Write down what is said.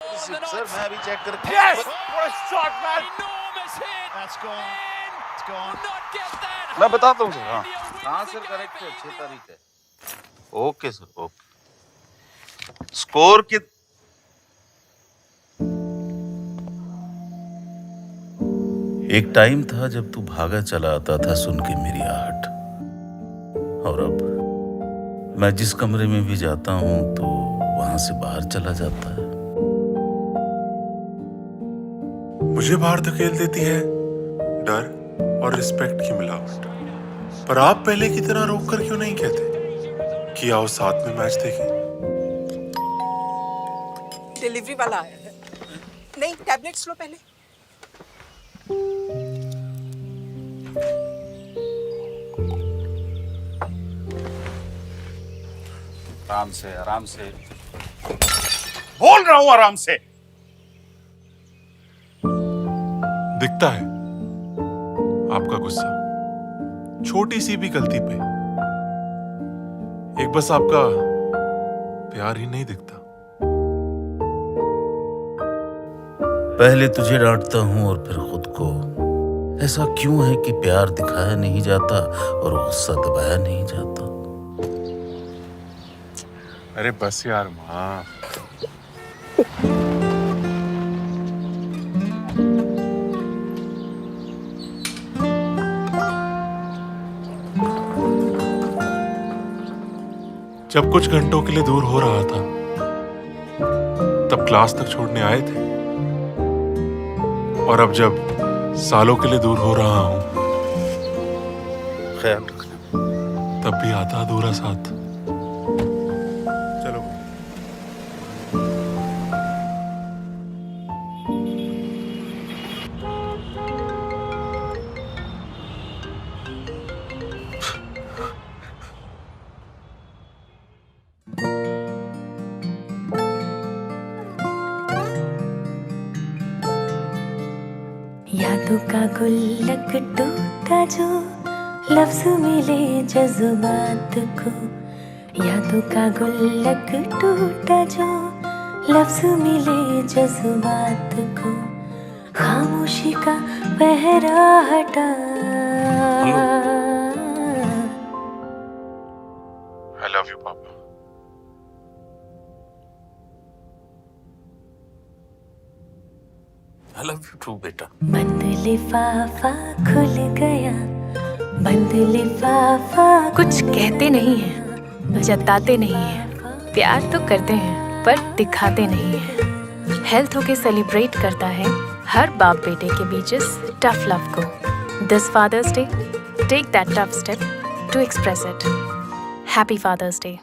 Sir मैं अभी check करके Yes! What a shot, man! Enormous hit. That's gone. It's gone. Not get that. मैं बताता हूँ सर। हाँ सर करेक्ट है, 6 तारीख है। Okay sir okay. स्कोर की एक टाइम था जब तू भागा चला आता था सुन के मेरी आहट, और अब मैं जिस कमरे में भी जाता हूँ तो वहां से बाहर चला जाता है। मुझे बाहर धकेल देती है डर और रिस्पेक्ट की मिलावट। पर आप पहले की तरह रोक कर क्यों नहीं कहते कि आओ साथ में मैच देखें? डिलीवरी वाला आया है। नहीं, टैबलेट्स लो पहले। आराम से आराम से बोल रहा हूँ, आराम से। दिखता है आपका गुस्सा छोटी सी भी गलती पे। एक बस आपका प्यार ही नहीं दिखता। पहले तुझे डांटता हूँ और फिर खुद को। ऐसा क्यों है कि प्यार दिखाया नहीं जाता और गुस्सा दबाया नहीं जाता? अरे बस यार माँ। जब कुछ घंटों के लिए दूर हो रहा था तब क्लास तक छोड़ने आए थे, और अब जब सालों के लिए दूर हो रहा हूं ख्याल रखना। तब भी आता अधूरा साथ। चलो यादों का गुल्लक टूटा जो लफ्ज मिले जज्बात को। यादों का गुल्लक टूटा जो लफ्ज मिले जज्बात को। खामोशी का पहरा हटा। आई लव यू पापा। आई लव यू टू बेटा। बंद लिफाफा खुल गया, बंद लिफाफा। कुछ कहते नहीं हैं, जताते नहीं हैं, प्यार तो करते हैं पर दिखाते नहीं हैं। हेल्थ होके सेलिब्रेट करता है हर बाप बेटे के बीच इस टफ लव को। This father's day, take that tough step to express it. Happy father's day.